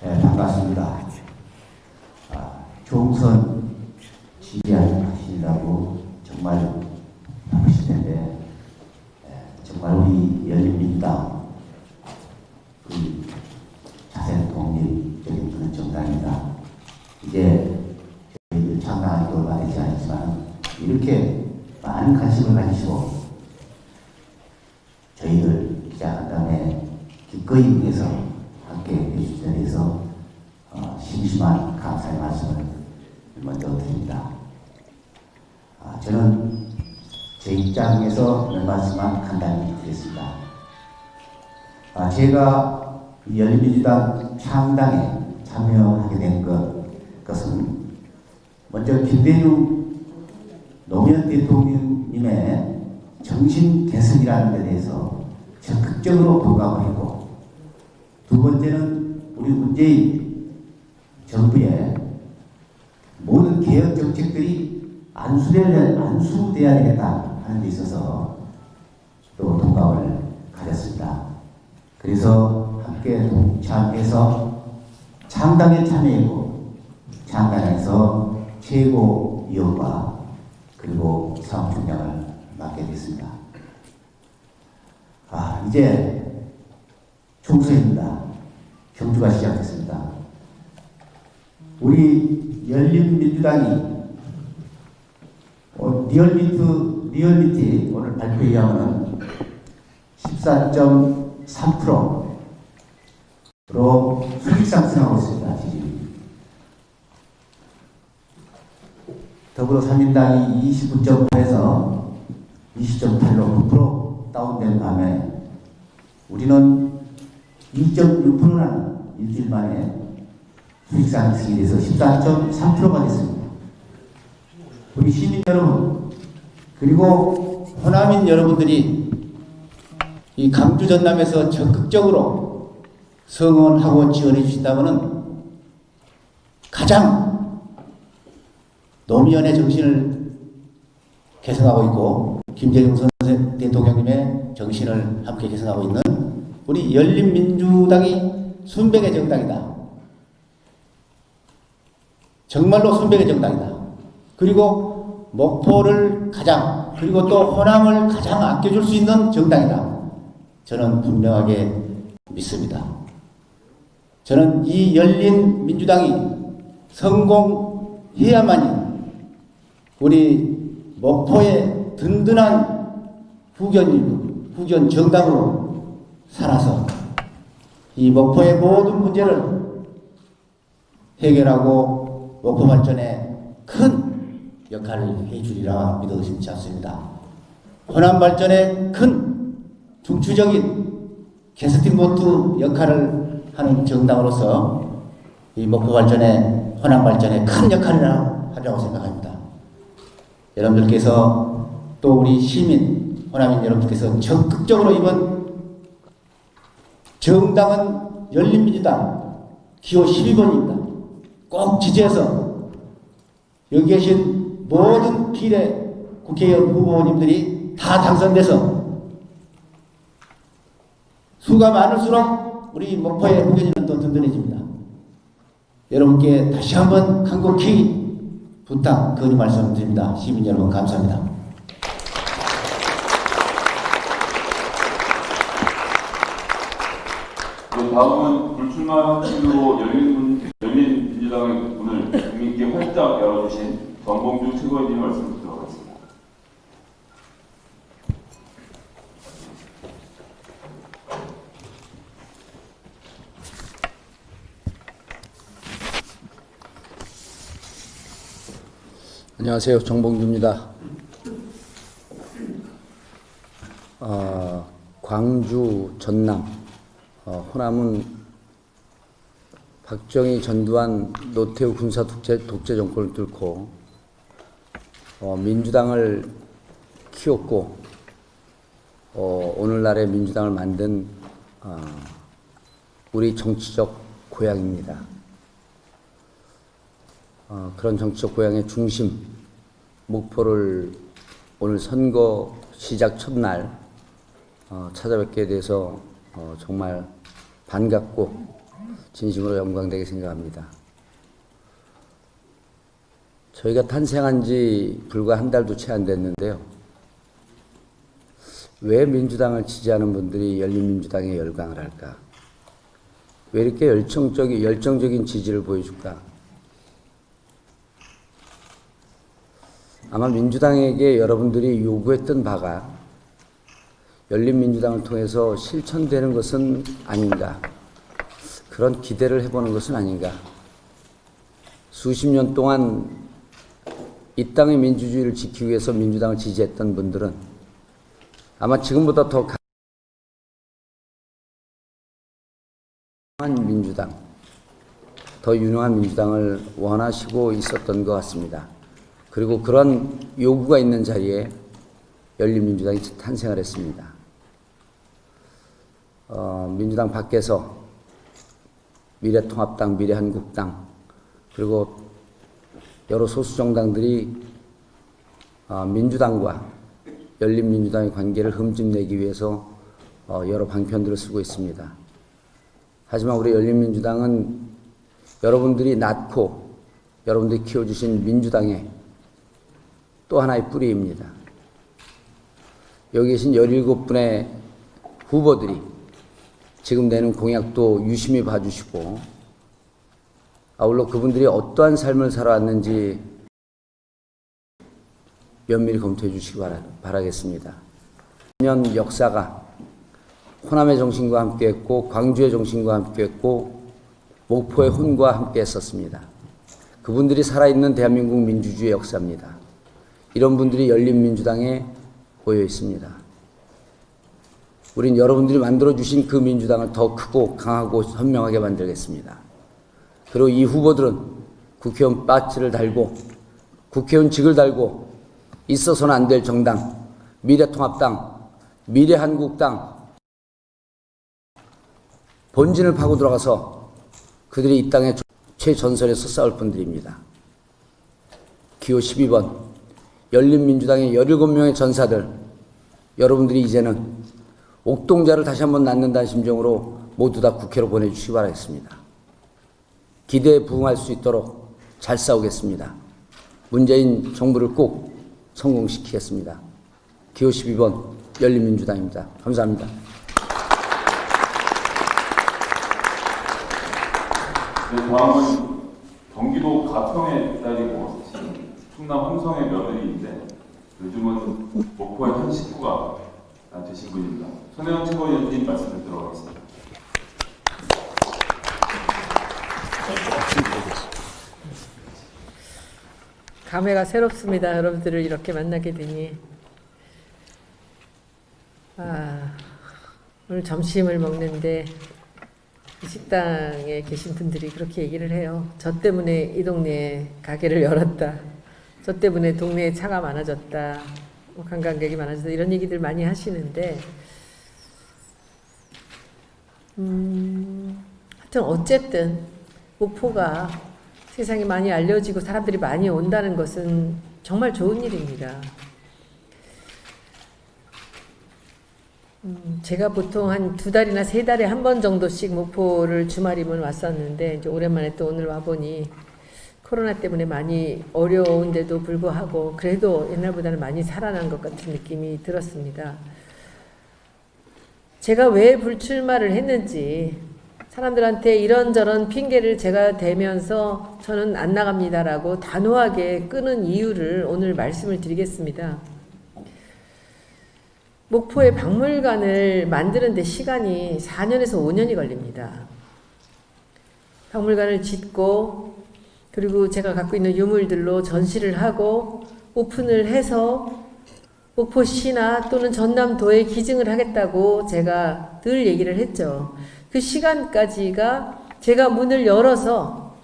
네, 반갑습니다. 총선 지지하신다고 정말 바쁘실 텐데, 정말 우리 열린민주당 그 자생 독립적인 그런 정당입니다. 이제 저희들 창당한 지 얼마 되지 않았지만 이렇게 많은 관심을 가지시고 저희들 기자간담회 기꺼이 응해서 함께 해주신 데 대해서 심심한 감사의 말씀을 먼저 드립니다. 저는 제 입장에서 몇 말씀만 간단히 드리겠습니다. 제가 열린민주당 창당에 참여하게 된 것은 먼저 김대중 노무현 대통령님의 정신 개선이라는 데 대해서 적극적으로 동감을 했고, 두 번째는 우리 문재인 정부의 모든 개혁 정책들이 안수돼야 되겠다 하는 데 있어서 또 동감을 가졌습니다. 그래서 함께 동참해서 창당에 참여했고, 창당에서 최고위원과 그리고 사무총장을 맡게 됐습니다. 이제 총선입니다. 경주가 시작됐습니다. 우리 열린민주당이 리얼미티 오늘 발표에 의하면 14.3%로 수직 상승하고 있습니다. 지금 더불어민주당이 29.8에서 20.8로 9% 다운된 반면에 우리는 2.6%라는 일주일 만에 수익 상승이 돼서 14.3%가 됐습니다. 우리 시민 여러분, 그리고 호남인 여러분들이 이 강주 전남에서 적극적으로 성원하고 지원해 주신다면 가장 노무현의 정신을 개성하고 있고 김대중 대통령님의 정신을 함께 개성하고 있는 우리 열린민주당이 순백의 정당이다. 정말로 순백의 정당이다. 그리고 목포를 가장, 그리고 또 호남을 가장 아껴줄 수 있는 정당이다. 저는 분명하게 믿습니다. 저는 이 열린민주당이 성공해야만이 우리 목포의 든든한 후견 정당으로 살아서 이 목포의 모든 문제를 해결하고 목포 발전에 큰 역할을 해주리라 믿어 의심치 않습니다. 호남 발전에 큰 중추적인 캐스팅보트 역할을 하는 정당으로서 이 목포 발전에, 호남 발전에 큰 역할을 하리라고 생각합니다. 여러분들께서 또 우리 시민, 호남인 여러분들께서 적극적으로 이번 정당은 열린민주당 기호 12번입니다. 꼭 지지해서 여기 계신 모든 비례 국회의원 후보님들이 다 당선돼서 수가 많을수록 우리 목포의 후견인은 또 든든해집니다. 여러분께 다시 한번 간곡히 부탁, 건의 말씀드립니다. 시민 여러분 감사합니다. 다음은 불출마 확신으로 열린민주당의 문을 국민께 활짝 열어주신 정봉주 최고위원님 말씀 듣도록 하겠습니다. 안녕하세요. 정봉주입니다. 광주, 전남, 호남은 박정희, 전두환, 노태우 군사 독재 정권을 뚫고 민주당을 키웠고 오늘날의 민주당을 만든 우리 정치적 고향입니다. 그런 정치적 고향의 중심, 목포를 오늘 선거 시작 첫날 찾아뵙게 돼서 정말 반갑고 진심으로 영광되게 생각합니다. 저희가 탄생한 지 불과 한 달도 채 안 됐는데요. 왜 민주당을 지지하는 분들이 열린민주당에 열광을 할까? 왜 이렇게 열정적인 지지를 보여줄까? 아마 민주당에게 여러분들이 요구했던 바가 열린민주당을 통해서 실천되는 것은 아닌가? 그런 기대를 해보는 것은 아닌가? 수십 년 동안 이 땅의 민주주의를 지키기 위해서 민주당을 지지했던 분들은 아마 지금보다 더 강한 민주당, 더 유능한 민주당을 원하시고 있었던 것 같습니다. 그리고 그런 요구가 있는 자리에 열린민주당이 탄생을 했습니다. 민주당 밖에서 미래통합당, 미래한국당, 그리고 여러 소수 정당들이 민주당과 열린민주당의 관계를 흠집내기 위해서 여러 방편들을 쓰고 있습니다. 하지만 우리 열린민주당은 여러분들이 낳고 여러분들이 키워주신 민주당의 또 하나의 뿌리입니다. 여기 계신 17분의 후보들이 지금 내는 공약도 유심히 봐주시고 아울러 그분들이 어떠한 삶을 살아왔는지 면밀히 검토해 주시기 바라겠습니다. 10년 역사가 호남의 정신과 함께했고 광주의 정신과 함께했고 목포의 혼과 함께했었습니다. 그분들이 살아있는 대한민국 민주주의 역사입니다. 이런 분들이 열린민주당에 모여 있습니다. 우린 여러분들이 만들어주신 그 민주당을 더 크고 강하고 선명하게 만들겠습니다. 그리고 이 후보들은 국회의원 배지를 달고 국회의원직을 달고 있어서는 안 될 정당, 미래통합당, 미래한국당 본진을 파고 들어가서 그들이 이 땅의 최전선에서 싸울 분들입니다. 기호 12번 열린민주당의 17명의 전사들, 여러분들이 이제는 옥동자를 다시 한번 낳는다는 심정으로 모두 다 국회로 보내주시기 바라겠습니다. 기대에 부응할 수 있도록 잘 싸우겠습니다. 문재인 정부를 꼭 성공시키겠습니다. 기호 12번 열린민주당입니다. 감사합니다. 네, 다음은 경기도 가평에 딸이고 충남 홍성의 며느리인데 요즘은 목포의 한 식구가 되신 분입니다. 손혜원 최고위원님 말씀을 들어가겠습니다. 감회가 새롭습니다. 여러분들을 이렇게 만나게 되니. 오늘 점심을 먹는데 이 식당에 계신 분들이 그렇게 얘기를 해요. 저 때문에 이 동네에 가게를 열었다. 저 때문에 동네에 차가 많아졌다. 관광객이 많아졌다. 이런 얘기들 많이 하시는데 하여튼 어쨌든 목포가 세상에 많이 알려지고 사람들이 많이 온다는 것은 정말 좋은 일입니다. 제가 보통 한 2달이나 3달에 한 번 정도씩 목포를 주말이면 왔었는데 이제 오랜만에 또 오늘 와보니 코로나 때문에 많이 어려운데도 불구하고 그래도 옛날보다는 많이 살아난 것 같은 느낌이 들었습니다. 제가 왜 불출마를 했는지 사람들한테 이런저런 핑계를 제가 대면서 저는 안 나갑니다라고 단호하게 끄는 이유를 오늘 말씀을 드리겠습니다. 목포의 박물관을 만드는 데 시간이 4년에서 5년이 걸립니다. 박물관을 짓고 그리고 제가 갖고 있는 유물들로 전시를 하고 오픈을 해서 목포시나 또는 전남도에 기증을 하겠다고 제가 늘 얘기를 했죠. 그 시간까지가 제가 문을 열어서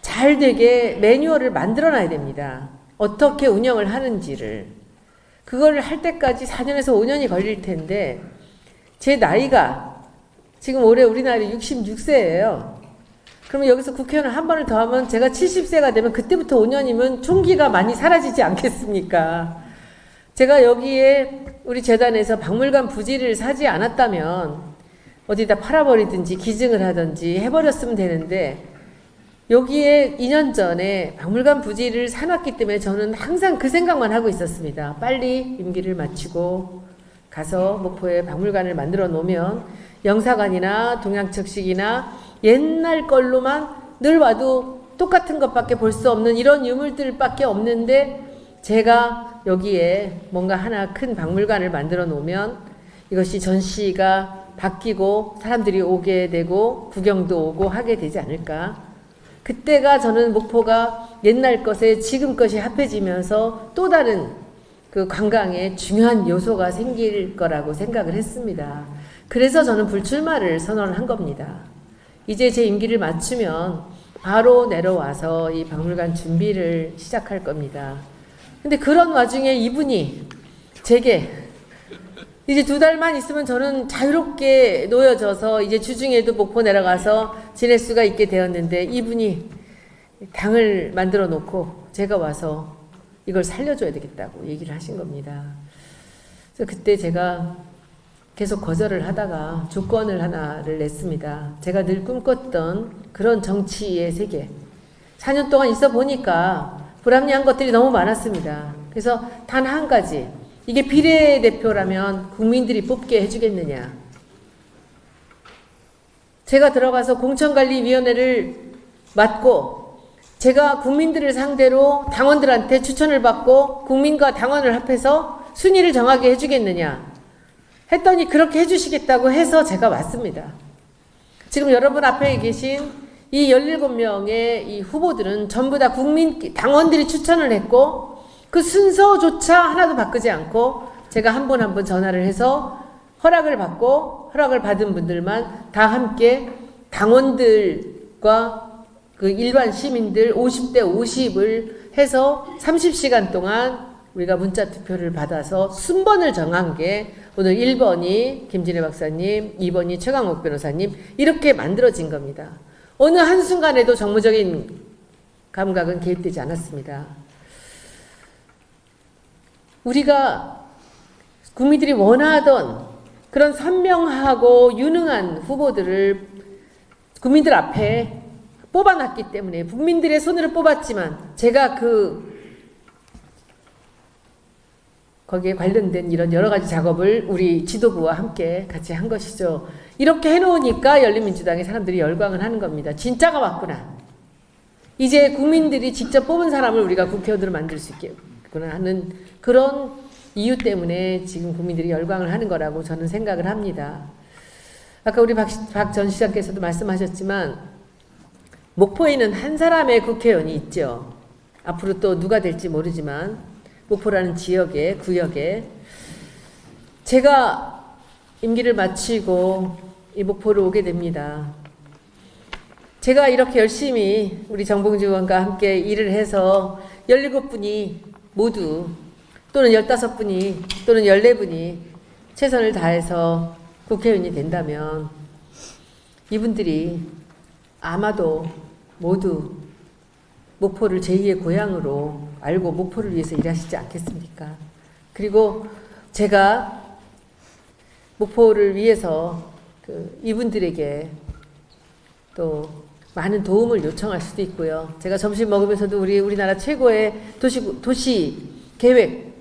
잘 되게 매뉴얼을 만들어 놔야 됩니다. 어떻게 운영을 하는지를. 그걸 할 때까지 4년에서 5년이 걸릴 텐데 제 나이가 지금 올해 우리 나이 66세예요. 그러면 여기서 국회의원을 한 번을 더 하면 제가 70세가 되면 그때부터 5년이면 총기가 많이 사라지지 않겠습니까? 제가 여기에 우리 재단에서 박물관 부지를 사지 않았다면 어디다 팔아버리든지 기증을 하든지 해버렸으면 되는데 여기에 2년 전에 박물관 부지를 사놨기 때문에 저는 항상 그 생각만 하고 있었습니다. 빨리 임기를 마치고 가서 목포에 박물관을 만들어 놓으면 영사관이나 동양척식이나 옛날 걸로만 늘 와도 똑같은 것밖에 볼 수 없는 이런 유물들밖에 없는데 제가 여기에 뭔가 하나 큰 박물관을 만들어 놓으면 이것이 전시가 바뀌고 사람들이 오게 되고 구경도 오고 하게 되지 않을까. 그때가 저는 목포가 옛날 것에 지금 것이 합해지면서 또 다른 그 관광의 중요한 요소가 생길 거라고 생각을 했습니다. 그래서 저는 불출마를 선언을 한 겁니다. 이제 제 임기를 마치면 바로 내려와서 이 박물관 준비를 시작할 겁니다. 근데 그런 와중에 이분이 제게 이제 2달만 있으면 저는 자유롭게 놓여져서 이제 주중에도 목포 내려가서 지낼 수가 있게 되었는데 이분이 당을 만들어 놓고 제가 와서 이걸 살려줘야 되겠다고 얘기를 하신 겁니다. 그래서 그때 제가 계속 거절을 하다가 조건을 하나를 냈습니다. 제가 늘 꿈꿨던 그런 정치의 세계. 4년 동안 있어 보니까 불합리한 것들이 너무 많았습니다. 그래서 단 한 가지. 이게 비례대표라면 국민들이 뽑게 해주겠느냐. 제가 들어가서 공천관리위원회를 맡고 제가 국민들을 상대로 당원들한테 추천을 받고 국민과 당원을 합해서 순위를 정하게 해주겠느냐 했더니 그렇게 해주시겠다고 해서 제가 왔습니다. 지금 여러분 앞에 계신 이 17명의 이 후보들은 전부 다 국민 당원들이 추천을 했고 그 순서조차 하나도 바꾸지 않고 제가 한 분 한 분 전화를 해서 허락을 받고 허락을 받은 분들만 다 함께 당원들과 그 일반 시민들 50대 50을 해서 30시간 동안 우리가 문자 투표를 받아서 순번을 정한 게 오늘 1번이 김진애 박사님, 2번이 최강욱 변호사님 이렇게 만들어진 겁니다. 어느 한순간에도 정무적인 감각은 개입되지 않았습니다. 우리가 국민들이 원하던 그런 선명하고 유능한 후보들을 국민들 앞에 뽑아놨기 때문에 국민들의 손으로 뽑았지만 제가 거기에 관련된 이런 여러 가지 작업을 우리 지도부와 함께 같이 한 것이죠. 이렇게 해놓으니까 열린민주당의 사람들이 열광을 하는 겁니다. 진짜가 왔구나. 이제 국민들이 직접 뽑은 사람을 우리가 국회의원으로 만들 수 있겠구나 하는 그런 이유 때문에 지금 국민들이 열광을 하는 거라고 저는 생각을 합니다. 아까 우리 박 전 시장께서도 말씀하셨지만 목포에는 한 사람의 국회의원이 있죠. 앞으로 또 누가 될지 모르지만 목포라는 지역에 구역에 제가 임기를 마치고 이 목포를 오게 됩니다. 제가 이렇게 열심히 우리 정봉주 의원과 함께 일을 해서 17분이 모두 또는 15분이 또는 14분이 최선을 다해서 국회의원이 된다면 이분들이 아마도 모두 목포를 제2의 고향으로 알고 목포를 위해서 일하시지 않겠습니까? 그리고 제가 목포를 위해서 이분들에게 또 많은 도움을 요청할 수도 있고요. 제가 점심 먹으면서도 우리나라 최고의 도시 계획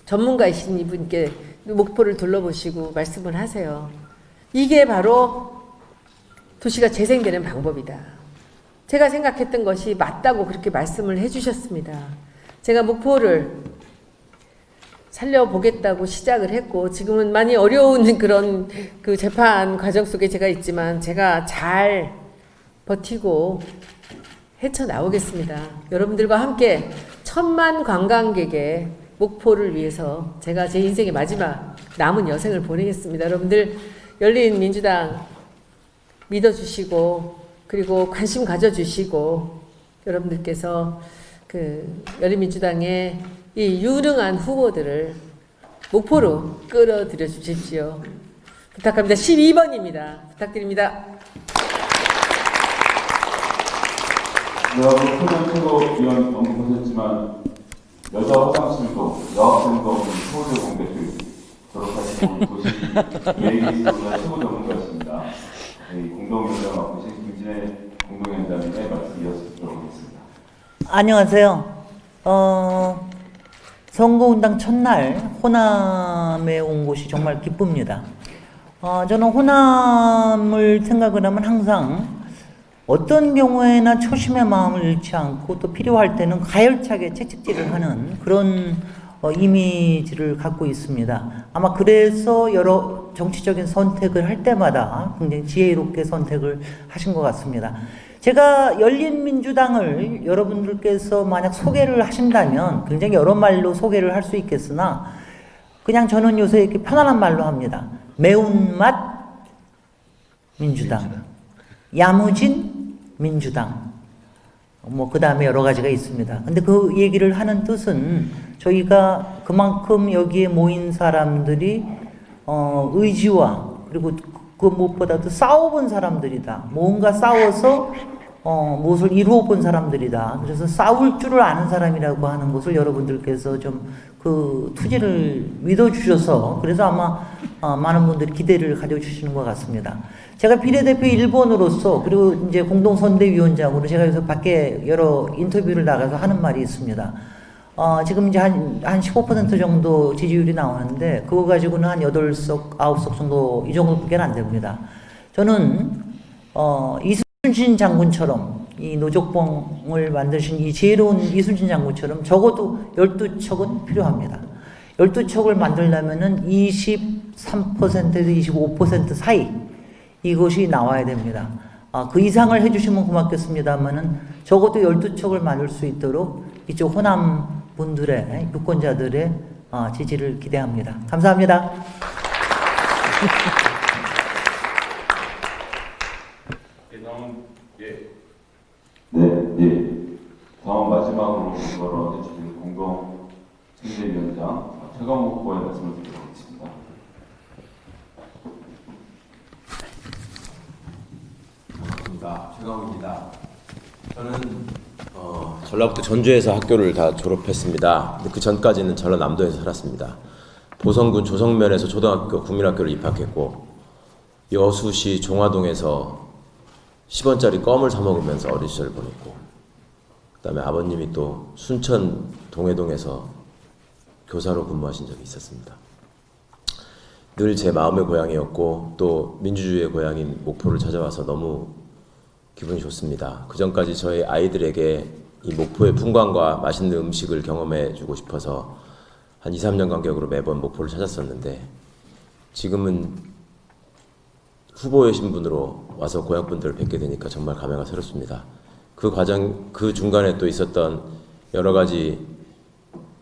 전문가이신 이분께 목포를 둘러보시고 말씀을 하세요. 이게 바로 도시가 재생되는 방법이다. 제가 생각했던 것이 맞다고 그렇게 말씀을 해주셨습니다. 제가 목포를 살려보겠다고 시작을 했고 지금은 많이 어려운 그런 그 재판 과정 속에 제가 있지만 제가 잘 버티고 헤쳐나오겠습니다. 여러분들과 함께 1000만 관광객의 목포를 위해서 제가 제 인생의 마지막 남은 여생을 보내겠습니다. 여러분들 열린민주당 믿어주시고 그리고 관심 가져주시고 여러분들께서 열린민주당의 이 유능한 후보들을 목포로 끌어들여 주십시오. 부탁합니다. 12번입니다. 부탁드립니다. 초등학교위원 언급하셨지만 여자 화장실도 여학생도 없는 서울대 공대를 졸업하신 도시 메이리스토가 최고 전문가십니다. 공동위원장 맡으신 김진애 공동위원장님의 말씀 이어서 듣도록 하겠습니다. 안녕하세요. 선거운동 첫날 호남에 온 것이 정말 기쁩니다. 저는 호남을 생각을 하면 항상 어떤 경우에나 초심의 마음을 잃지 않고 또 필요할 때는 가열차게 채찍질을 하는 그런 이미지를 갖고 있습니다. 아마 그래서 여러 정치적인 선택을 할 때마다 굉장히 지혜롭게 선택을 하신 것 같습니다. 제가 열린민주당을 여러분들께서 만약 소개를 하신다면 굉장히 여러 말로 소개를 할 수 있겠으나 그냥 저는 요새 이렇게 편안한 말로 합니다. 매운맛 민주당, 야무진 민주당, 그 다음에 여러 가지가 있습니다. 근데 그 얘기를 하는 뜻은 저희가 그만큼 여기에 모인 사람들이 의지와 그리고 그 무엇보다도 싸워본 사람들이다. 뭔가 싸워서 무엇을 이루어 본 사람들이다. 그래서 싸울 줄을 아는 사람이라고 하는 것을 여러분들께서 좀 그 투지를 믿어주셔서 그래서 아마 많은 분들이 기대를 가져주시는 것 같습니다. 제가 비례대표 1번으로서 그리고 이제 공동선대위원장으로 제가 여기서 밖에 여러 인터뷰를 나가서 하는 말이 있습니다. 지금 이제 한 15% 정도 지지율이 나오는데 그거 가지고는 한 8석, 9석 정도 이 정도밖에 안 됩니다. 저는 이순신 장군처럼 이 노족봉을 만드신 이 지혜로운 이순신 장군처럼 적어도 12척은 필요합니다. 12척을 만들려면은 23%에서 25% 사이 이것이 나와야 됩니다. 그 이상을 해주시면 고맙겠습니다만은 적어도 12척을 만들 수 있도록 이쪽 호남 분들의 유권자들의 지지를 기대합니다. 감사합니다. 다음 마지막으로 걸어 해주실 공동 선대위원장 최강욱 후보의 말씀을 드리도록 하겠습니다. 반갑습니다. 최강욱입니다. 저는 전라북도 전주에서 학교를 다 졸업했습니다. 근데 그 전까지는 전라남도에서 살았습니다. 보성군 조성면에서 초등학교 국민학교를 입학했고 여수시 종화동에서 10원짜리 껌을 사 먹으면서 어린 시절을 보냈고 그다음에 아버님이 또 순천 동해동에서 교사로 근무하신 적이 있었습니다. 늘 제 마음의 고향이었고 또 민주주의의 고향인 목포를 찾아와서 너무 기분이 좋습니다. 그 전까지 저희 아이들에게 이 목포의 풍광과 맛있는 음식을 경험해 주고 싶어서 한 2, 3년 간격으로 매번 목포를 찾았었는데 지금은 후보의 신분으로 와서 고향분들을 뵙게 되니까 정말 감회가 새롭습니다. 그 중간에 또 있었던 여러 가지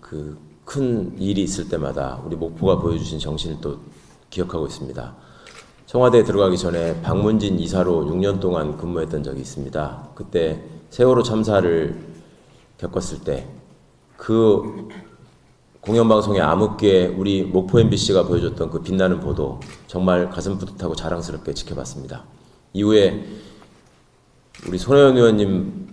그 큰 일이 있을 때마다 우리 목포가 보여주신 정신을 또 기억하고 있습니다. 청와대에 들어가기 전에 박문진 이사로 6년 동안 근무했던 적이 있습니다. 그때 세월호 참사를 겪었을 때 그 공영방송의 암흑기에 우리 목포 MBC가 보여줬던 그 빛나는 보도 정말 가슴 뿌듯하고 자랑스럽게 지켜봤습니다. 이후에 우리 손혜원 의원님을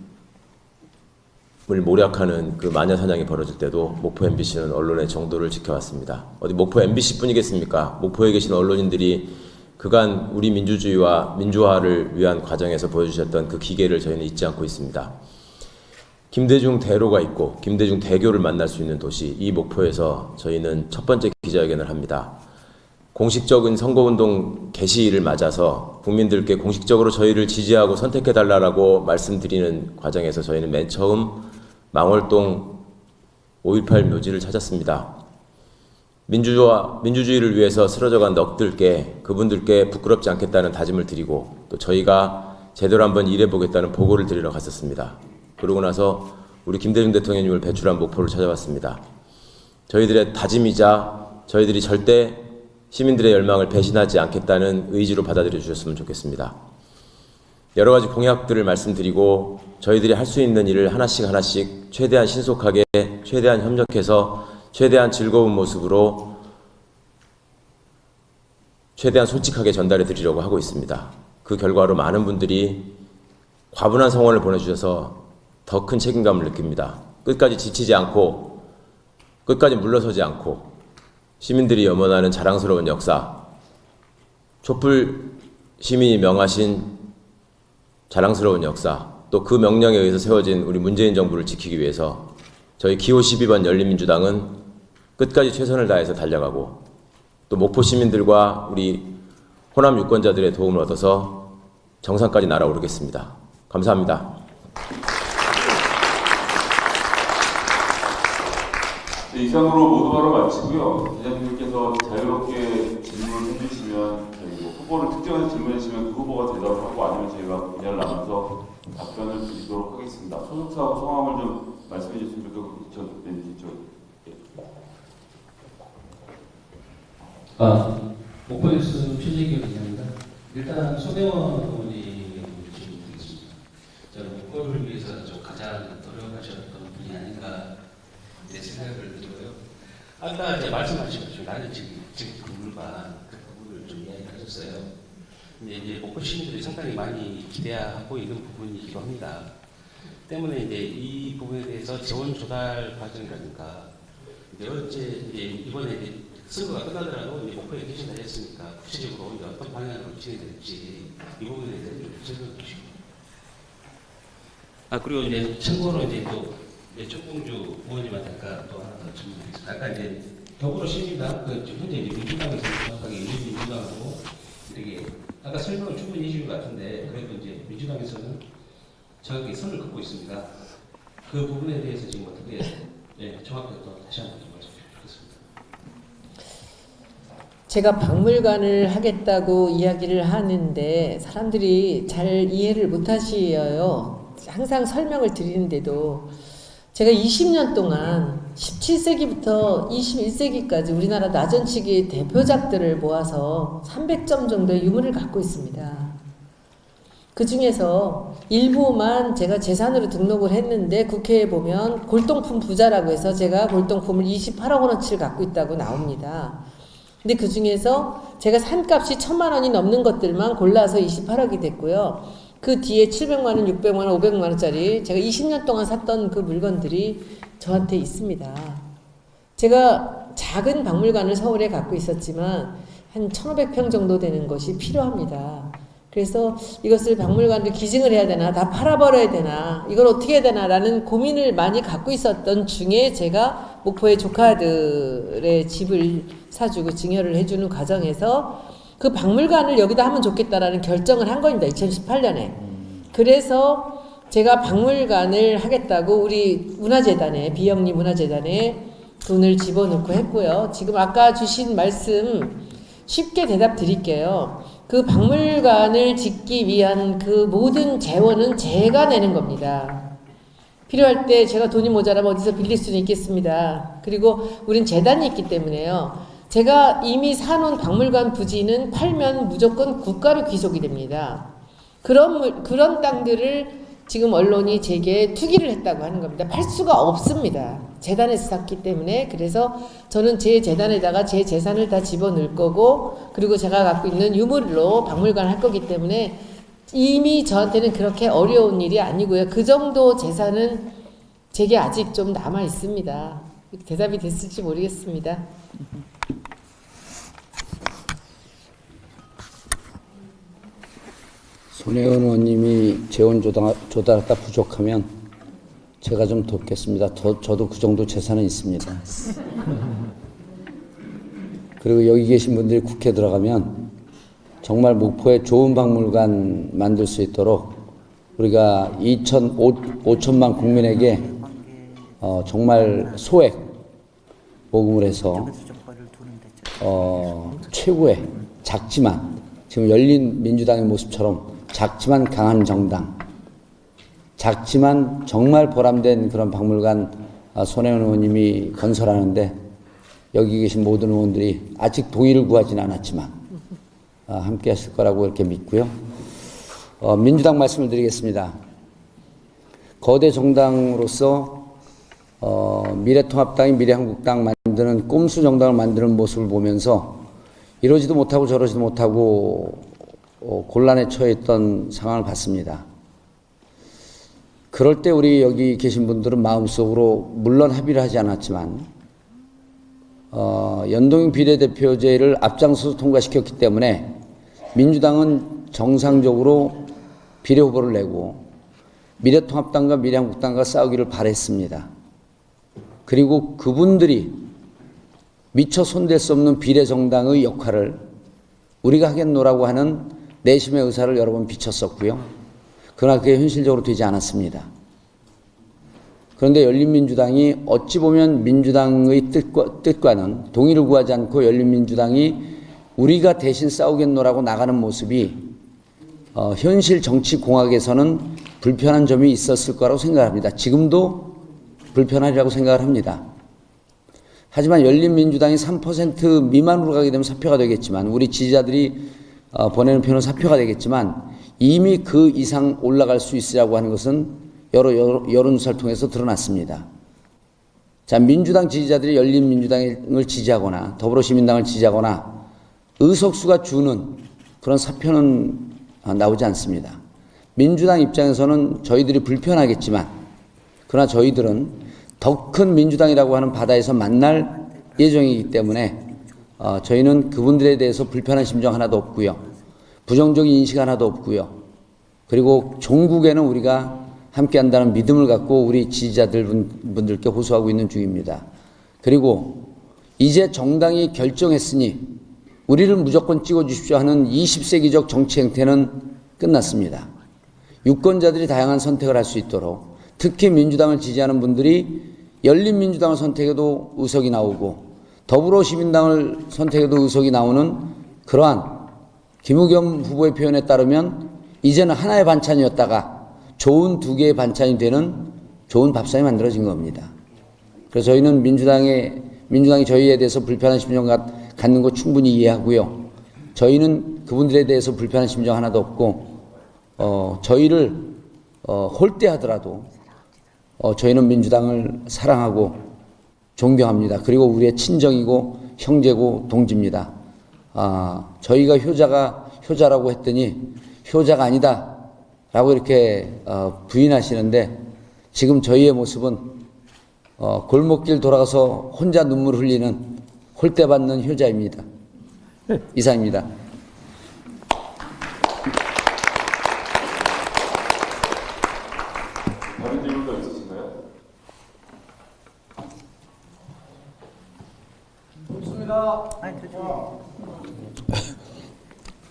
모략하는 그 마녀사냥이 벌어질 때도 목포 MBC는 언론의 정도를 지켜왔습니다. 어디 목포 MBC뿐이겠습니까? 목포에 계신 언론인들이 그간 우리 민주주의와 민주화를 위한 과정에서 보여주셨던 그 기계를 저희는 잊지 않고 있습니다. 김대중 대로가 있고 김대중 대교를 만날 수 있는 도시 이 목포에서 저희는 첫 번째 기자회견을 합니다. 공식적인 선거운동 개시일을 맞아서 국민들께 공식적으로 저희를 지지하고 선택해달라고 말씀드리는 과정에서 저희는 맨 처음 망월동 5.18 묘지를 찾았습니다. 민주주의를 위해서 쓰러져간 넋들께 그분들께 부끄럽지 않겠다는 다짐을 드리고 또 저희가 제대로 한번 일해보겠다는 보고를 드리러 갔었습니다. 그러고 나서 우리 김대중 대통령님을 배출한 목포를 찾아왔습니다. 저희들의 다짐이자 저희들이 절대 시민들의 열망을 배신하지 않겠다는 의지로 받아들여 주셨으면 좋겠습니다. 여러 가지 공약들을 말씀드리고 저희들이 할 수 있는 일을 하나씩 최대한 신속하게 최대한 협력해서 최대한 즐거운 모습으로 최대한 솔직하게 전달해 드리려고 하고 있습니다. 그 결과로 많은 분들이 과분한 성원을 보내주셔서 더 큰 책임감을 느낍니다. 끝까지 지치지 않고 끝까지 물러서지 않고 시민들이 염원하는 자랑스러운 역사, 촛불 시민이 명하신 자랑스러운 역사, 또 그 명령에 의해서 세워진 우리 문재인 정부를 지키기 위해서 저희 기호 12번 열린민주당은 끝까지 최선을 다해서 달려가고 또 목포 시민들과 우리 호남 유권자들의 도움을 얻어서 정상까지 날아오르겠습니다. 감사합니다. 네, 이상으로 모두 발언 마치고요. 기자님들께서 자유롭게 질문을 해주시면 저희 후보를 특정해서 질문해 주시면 그 후보가 대답을 하고 아니면 저희가 분야를 나눠서 답변을 드리도록 하겠습니다. 소속사하고 성함을 좀 말씀해 주시면 좋겠고 목포뉴스 최재규 기자입니다. 일단 손혜원 의원님의 질문 드리겠습니다. 저는 목포를 위해서 좀 가장 노력하셨던 분이 아닌가 이제 생각을 들고요. 아까 이제 말씀하신 나는 지금 건물과 그 부분을 좀 이야기하셨어요. 근데 이제 목포 시민들이 상당히 많이 기대하고 있는 부분이기도 합니다. 때문에 이제 이 부분에 대해서 재원 조달 과정이라든가 어째 이제 이번에 이제 선거가 끝나더라도 이제 목표에 계신다 했으니까 구체적으로 이제 어떤 방향으로 진행될지 이 부분에 대해서 좀 설명해 주시고. 그리고 이제 참고로 이제 또 최봉주 의원님한테 아까 또 하나 더 질문드리겠습니다. 아까 이제 더불어시민당 현재 이제 민주당에서 정확하게 민주당하고 이렇게 아까 설명을 충분히 해주신 것 같은데 그래도 이제 민주당에서는 정확히 선을 긋고 있습니다. 그 부분에 대해서 지금 어떻게 정확하게 또 다시 한번 좀 말씀해 주시겠습니다. 제가 박물관을 하겠다고 이야기를 하는데 사람들이 잘 이해를 못 하시어요. 항상 설명을 드리는데도 제가 20년 동안 17세기부터 21세기까지 우리나라 나전치기 대표작들을 모아서 300점 정도의 유물을 갖고 있습니다. 그 중에서 일부만 제가 재산으로 등록을 했는데 국회에 보면 골동품 부자라고 해서 제가 골동품을 28억 원어치를 갖고 있다고 나옵니다. 근데 그 중에서 제가 산값이 1,000만 원이 넘는 것들만 골라서 28억이 됐고요. 그 뒤에 700만 원, 600만 원, 500만 원짜리 제가 20년 동안 샀던 그 물건들이 저한테 있습니다. 제가 작은 박물관을 서울에 갖고 있었지만 한 1,500평 정도 되는 것이 필요합니다. 그래서 이것을 박물관을 기증을 해야 되나, 다 팔아버려야 되나, 이걸 어떻게 해야 되나 라는 고민을 많이 갖고 있었던 중에 제가 목포의 조카들의 집을 사주고 증여를 해주는 과정에서 그 박물관을 여기다 하면 좋겠다라는 결정을 한 겁니다. 2018년에. 그래서 제가 박물관을 하겠다고 우리 문화재단에, 비영리 문화재단에 돈을 집어넣고 했고요. 지금 아까 주신 말씀 쉽게 대답 드릴게요. 그 박물관을 짓기 위한 그 모든 재원은 제가 내는 겁니다. 필요할 때 제가 돈이 모자라면 어디서 빌릴 수는 있겠습니다. 그리고 우린 재단이 있기 때문에요. 제가 이미 사놓은 박물관 부지는 팔면 무조건 국가로 귀속이 됩니다. 그런 땅들을 지금 언론이 제게 투기를 했다고 하는 겁니다. 팔 수가 없습니다. 재단에서 샀기 때문에. 그래서 저는 제 재단에다가 제 재산을 다 집어넣을 거고, 그리고 제가 갖고 있는 유물로 박물관을 할 거기 때문에 이미 저한테는 그렇게 어려운 일이 아니고요. 그 정도 재산은 제게 아직 좀 남아 있습니다. 대답이 됐을지 모르겠습니다. 손혜원 의원님이 재원 조달하다 부족하면 제가 좀 돕겠습니다. 저도 그 정도 재산은 있습니다. 그리고 여기 계신 분들이 국회 들어가면 정말 목포에 좋은 박물관 만들 수 있도록 우리가 5천만 국민에게 정말 소액 모금을 해서 최고의 작지만 지금 열린 민주당의 모습처럼 작지만 강한 정당, 작지만 정말 보람된 그런 박물관 손혜원 의원님이 건설하는데 여기 계신 모든 의원들이 아직 동의를 구하지는 않았지만 함께 하실 거라고 이렇게 믿고요. 민주당 말씀을 드리겠습니다. 거대 정당으로서 미래통합당이 미래한국당 만드는 꼼수 정당을 만드는 모습을 보면서 이러지도 못하고 저러지도 못하고 곤란에 처해 있던 상황을 봤습니다. 그럴 때 우리 여기 계신 분들은 마음속으로 물론 합의를 하지 않았지만 연동형 비례대표제를 앞장서서 통과시켰기 때문에 민주당은 정상적으로 비례 후보를 내고 미래통합당과 미래한국당과 싸우기를 바랬습니다. 그리고 그분들이 미처 손댈 수 없는 비례정당의 역할을 우리가 하겠노라고 하는 내심의 의사를 여러 번 비쳤었고요. 그러나 그게 현실적으로 되지 않았습니다. 그런데 열린민주당이 어찌 보면 민주당의 뜻과는 동의를 구하지 않고 열린민주당이 우리가 대신 싸우겠노라고 나가는 모습이 현실 정치 공학에서는 불편한 점이 있었을 거라고 생각합니다. 지금도 불편하리라고 생각을 합니다. 하지만 열린민주당이 3% 미만으로 가게 되면 사표가 되겠지만 우리 지지자들이 보내는 표는 사표가 되겠지만 이미 그 이상 올라갈 수 있으라고 하는 것은 여러 여론조사를 통해서 드러났습니다. 자, 민주당 지지자들이 열린민주당을 지지하거나 더불어시민당을 지지하거나 의석수가 주는 그런 사표는 나오지 않습니다. 민주당 입장에서는 저희들이 불편하겠지만 그러나 저희들은 더 큰 민주당이라고 하는 바다에서 만날 예정이기 때문에 저희는 그분들에 대해서 불편한 심정 하나도 없고요. 부정적인 인식 하나도 없고요. 그리고 종국에는 우리가 함께한다는 믿음을 갖고 우리 지지자분들께 호소하고 있는 중입니다. 그리고 이제 정당이 결정했으니 우리를 무조건 찍어주십시오 하는 20세기적 정치 행태는 끝났습니다. 유권자들이 다양한 선택을 할 수 있도록 특히 민주당을 지지하는 분들이 열린민주당을 선택해도 의석이 나오고 더불어시민당을 선택해도 의석이 나오는 그러한 김의겸 후보의 표현에 따르면 이제는 하나의 반찬이었다가 좋은 두 개의 반찬이 되는 좋은 밥상이 만들어진 겁니다. 그래서 저희는 민주당이 저희에 대해서 불편한 심정 갖는 거 충분히 이해하고요. 저희는 그분들에 대해서 불편한 심정 하나도 없고 저희를 홀대하더라도 저희는 민주당을 사랑하고 존경합니다. 그리고 우리의 친정이고 형제고 동지입니다. 저희가 효자라고 했더니 효자가 아니다 라고 이렇게 부인하시는데 지금 저희의 모습은 골목길 돌아가서 혼자 눈물 흘리는 홀대받는 효자입니다. 이상입니다. 다른 질문 더 있으신가요?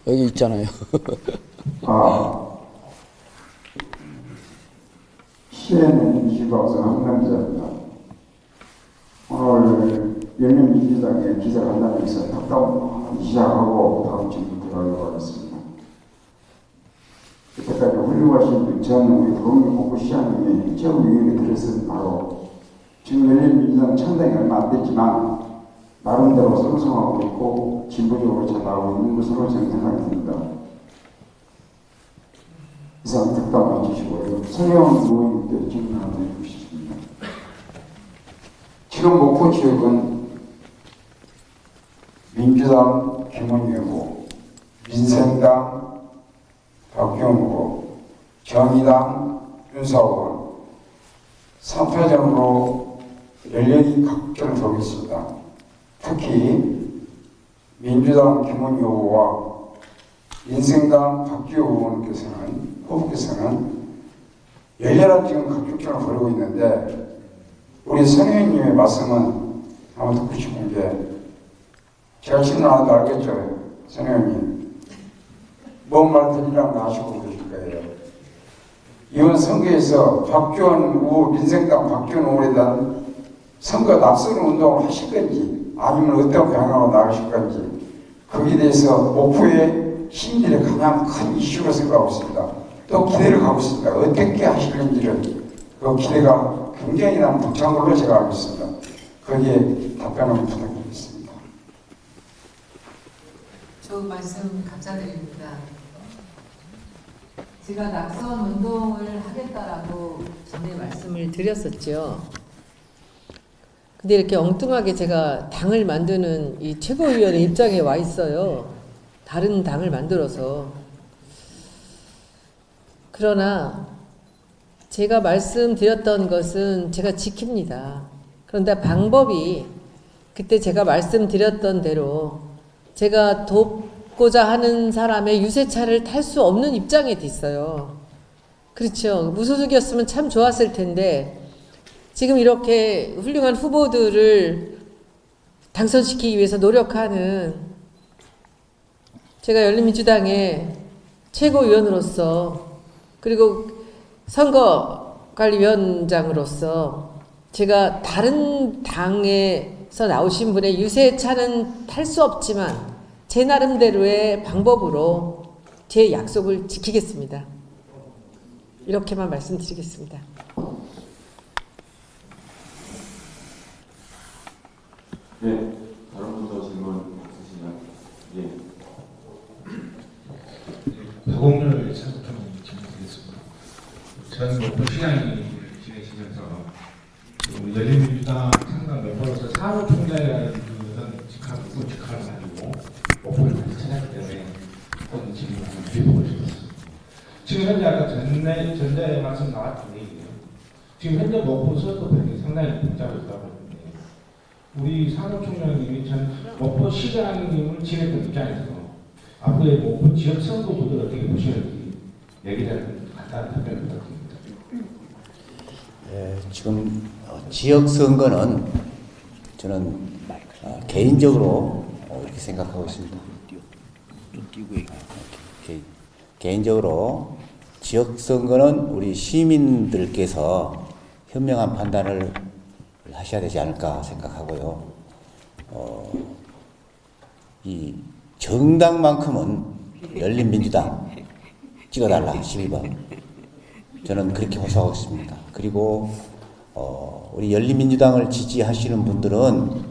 여기 있잖아요. CNN 이슈박사 한남자입니다. 오늘 열린민주당의 기자간담회에서 탁담 시작하고 다음 질문 들어가려고 하겠습니다. 이때까지 훌륭하신 전 우리 동료복구 시장님이 최고위원에 들었은 바로 지금 열린민주당 창당이 얼마 안 됐지만 나름대로 성성하고 있고 진보적으로 잘 나오고 있는 것으로 저는 생각이 듭니다. 이상 득담해 주시고요. 성형 의원님께 질문 하나 드리고 싶습니다. 지금 목포 지역은 민주당 김원희 후보, 민생당 박규현 후보, 정의당 윤사원 3파전으로 연령이 각별을 보겠습니다. 특히 민주당 김원희 후보와 민생당 박규현 후보께서는 열렬한 지금 각축전을 벌이고 있는데 우리 선생님의 말씀은 한번 듣고 싶은 게 제가 질문하나도 알겠죠? 선생님 뭔 말 드리라고 하시고 계실 거예요. 이번 선거에서 박규현 후보, 민생당 박규현 후보에 대한 선거 납선 운동을 하실 건지 아니면 어떤 방향으로 나가실 건지 거기에 대해서 목포의 시민들의 가장 큰 이슈로 생각하고 있습니다. 또 기대를 갖고 있습니다. 어떻게 하실는지를 그 기대가 굉장히 난 벅찬 걸로 제가 알고 있습니다. 거기에 답변을 부탁드리겠습니다. 좋은 말씀 감사드립니다. 제가 낙선 운동을 하겠다라고 전에 말씀을 드렸었죠. 근데 이렇게 엉뚱하게 제가 당을 만드는 이 최고위원회 입장에 와 있어요. 다른 당을 만들어서. 그러나 제가 말씀드렸던 것은 제가 지킵니다. 그런데 방법이 그때 제가 말씀드렸던 대로 제가 돕고자 하는 사람의 유세차를 탈 수 없는 입장에 있어요. 그렇죠. 무소속이었으면 참 좋았을 텐데 지금 이렇게 훌륭한 후보들을 당선시키기 위해서 노력하는 제가 열린민주당의 최고위원으로서 그리고 선거관리위원장으로서 제가 다른 당에서 나오신 분의 유세차는 탈 수 없지만 제 나름대로의 방법으로 제 약속을 지키겠습니다. 이렇게만 말씀드리겠습니다. 네, 다른 분도 질문 있으시면 예. 박홍렬 사무총장 질문드리겠습니다. 전 목포시장이 지내시면서 지금 열린민주당 창당 멤버로서 사무총장이라는 그런 직함을 가지고 목포를 많이 찾았기 때문에 어떤 질문을 한번 드려보고 싶었습니다. 지금 현재 아까 전자에 말씀 나왔던 얘기예요. 지금 현재 목포 서울도평이 상당히 복잡하다고 했는데 우리 사무총장님이 전 목포시장님을 지냈던 입장에서 앞으로의 목포 지역 선거구를 어떻게 보시는지 얘기를 간단히 답변을 부탁드립니다. 지금 지역 선거는 저는 개인적으로 이렇게 생각하고 있습니다. 개인적으로 지역 선거는 우리 시민들께서 현명한 판단을 하셔야 되지 않을까 생각하고요. 이 정당만큼은 열린민주당 찍어달라 12번 저는 그렇게 호소하고 있습니다. 그리고 우리 열린민주당을 지지하시는 분들은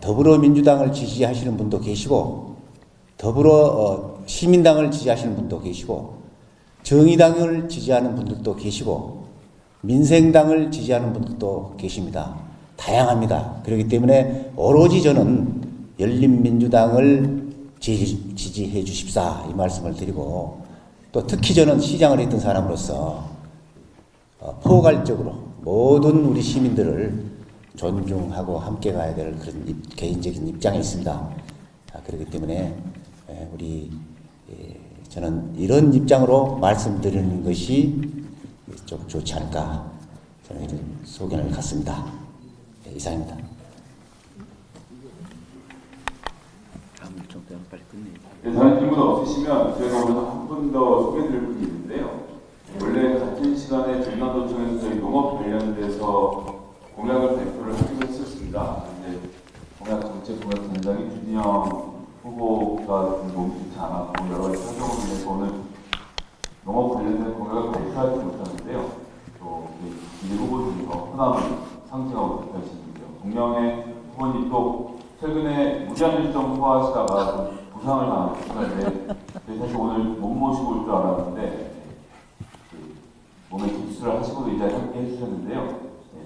더불어민주당을 지지하시는 분도 계시고 시민당을 지지하시는 분도 계시고 정의당을 지지하는 분들도 계시고 민생당을 지지하는 분들도 계십니다. 다양합니다. 그렇기 때문에 오로지 저는 열린민주당을 지지해 주십사 이 말씀을 드리고 또 특히 저는 시장을 했던 사람으로서 포괄적으로 모든 우리 시민들을 존중하고 함께 가야 될 그런 개인적인 입장에 있습니다. 그렇기 때문에 저는 이런 입장으로 말씀드리는 것이 좀 좋지 않을까 저는 이런 소견을 갖습니다. 이상입니다. 네, 다른 질문 없으시면 제가 오늘 한 분 더 소개드릴 분이 있는데요. 원래 같은 시간에 전남도청에서 저희 농업 관련돼서 공약을 발표를 하기로 했었습니다. 근데 정책공약단장이 준영 후보가 좀 몸이 좋지 않았고 여러 가지 사정으로 인해서 오늘 농업 관련된 공약을 발표하지 못하는데요. 또 이 후보 중에서 호남을 상징하고 대표하시는데요. 동명의 후보님 또 최근에 무제한 일정 소화하시다가 부상을 당하셨는데 사실 오늘 못 모시고 올 줄 알았는데 몸에 깁스를 하시고도 이 자리에 함께 해주셨는데요.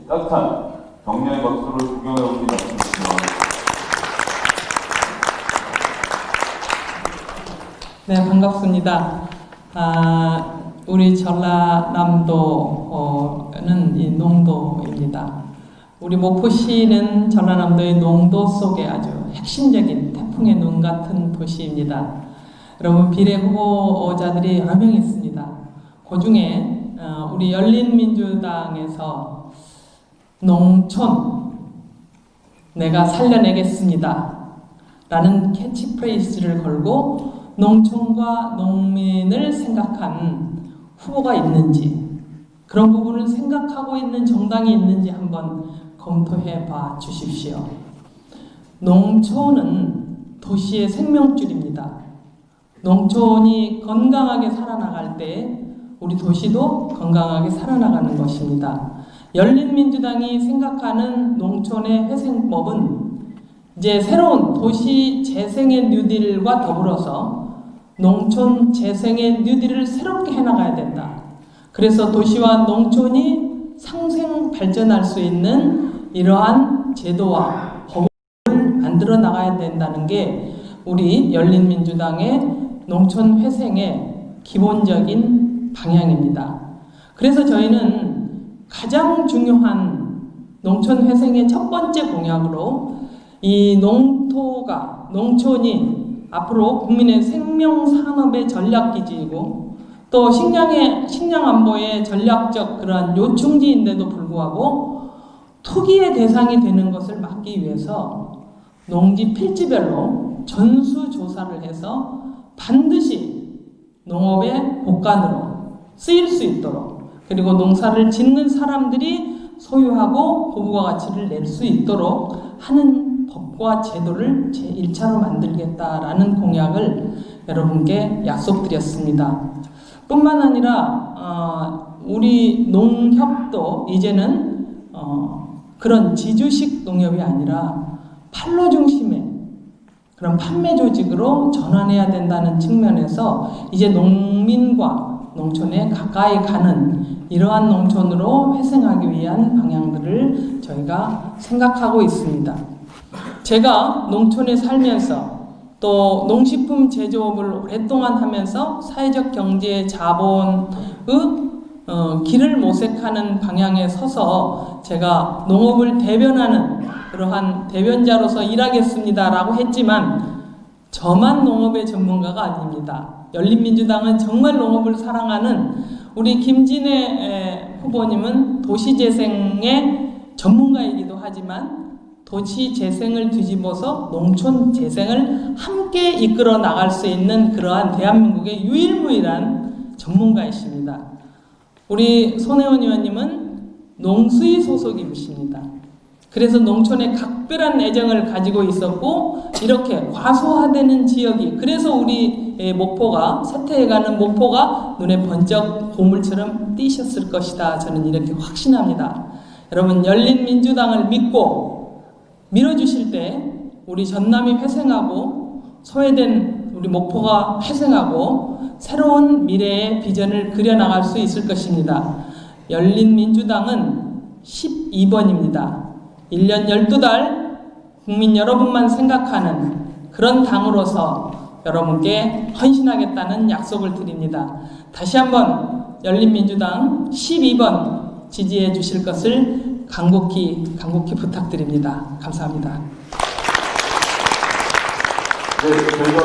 따뜻한 격려의 박수를 구경해 오신 말씀 주시면. 네, 반갑습니다. 우리 전라남도는 이 농도입니다. 우리 목포시는 전라남도의 농도 속에 아주 핵심적인 태풍의 눈 같은 도시입니다. 여러분 비례 후보자들이 여러 명 있습니다. 그 중에 우리 열린민주당에서 농촌 내가 살려내겠습니다 라는 캐치프레이즈를 걸고 농촌과 농민을 생각한 후보가 있는지 그런 부분을 생각하고 있는 정당이 있는지 한번 검토해 봐 주십시오. 농촌은 도시의 생명줄입니다. 농촌이 건강하게 살아나갈 때 우리 도시도 건강하게 살아나가는 것입니다. 열린민주당이 생각하는 농촌의 회생법은 이제 새로운 도시 재생의 뉴딜과 더불어서 농촌 재생의 뉴딜을 새롭게 해나가야 된다. 그래서 도시와 농촌이 상생 발전할 수 있는 이러한 제도와 법을 만들어 나가야 된다는 게 우리 열린민주당의 농촌 회생의 기본적인 방향입니다. 그래서 저희는 가장 중요한 농촌 회생의 첫 번째 공약으로 이 농촌이 앞으로 국민의 생명 산업의 전략 기지이고 또 식량 안보의 전략적 그러한 요충지인데도 불구하고 투기의 대상이 되는 것을 막기 위해서 농지 필지별로 전수조사를 해서 반드시 농업의 곳간으로 쓰일 수 있도록 그리고 농사를 짓는 사람들이 소유하고 고부가 가치를 낼 수 있도록 하는 법과 제도를 제1차로 만들겠다라는 공약을 여러분께 약속드렸습니다. 뿐만 아니라 우리 농협도 이제는 그런 지주식 농협이 아니라 판로 중심의 그런 판매 조직으로 전환해야 된다는 측면에서 이제 농민과 농촌에 가까이 가는 이러한 농촌으로 회생하기 위한 방향들을 저희가 생각하고 있습니다. 제가 농촌에 살면서 또 농식품 제조업을 오랫동안 하면서 사회적 경제 자본의 길을 모색하는 방향에 서서 제가 농업을 대변하는 그러한 대변자로서 일하겠습니다라고 했지만 저만 농업의 전문가가 아닙니다. 열린민주당은 정말 농업을 사랑하는 우리 김진애 후보님은 도시재생의 전문가이기도 하지만 도시재생을 뒤집어서 농촌재생을 함께 이끌어 나갈 수 있는 그러한 대한민국의 유일무이한 전문가이십니다. 우리 손혜원 의원님은 농수위 소속이십니다. 그래서 농촌에 각별한 애정을 가지고 있었고 이렇게 과소화되는 지역이 그래서 우리 목포가 쇠퇴해가는 목포가 눈에 번쩍 고물처럼 띄셨을 것이다. 저는 이렇게 확신합니다. 여러분 열린민주당을 믿고 밀어주실 때 우리 전남이 회생하고 소외된 우리 목포가 회생하고 새로운 미래의 비전을 그려나갈 수 있을 것입니다. 열린민주당은 12번입니다. 1년 12달 국민 여러분만 생각하는 그런 당으로서 여러분께 헌신하겠다는 약속을 드립니다. 다시 한번 열린민주당 12번 지지해 주실 것을 간곡히 부탁드립니다. 감사합니다. 네, 저희가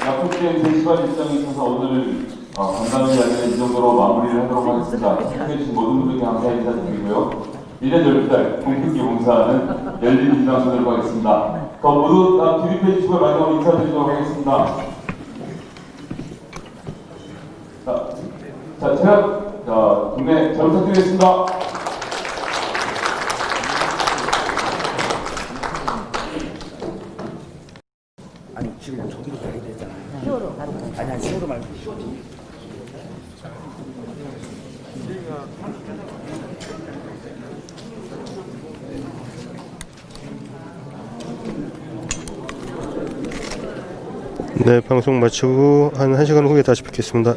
약속된 3시간 일정이 있어서 오늘 간단히 이야기는 이 정도로 마무리를 하도록 하겠습니다. 시청해주신 모든 분들께 감사 인사드리고요. 1년 12달 공평기 봉사하는 열린민주당 손으로 가겠습니다. 모두 기립해 주시고 마지막으로 인사드리도록 하겠습니다. 제가 국내 잘 부탁드리겠습니다. 아니 지금 저기로 가야 되잖아요. 히어로 가는 거. 아니 히어로 말고. 네, 방송 마치고 한 1시간 후에 다시 뵙겠습니다.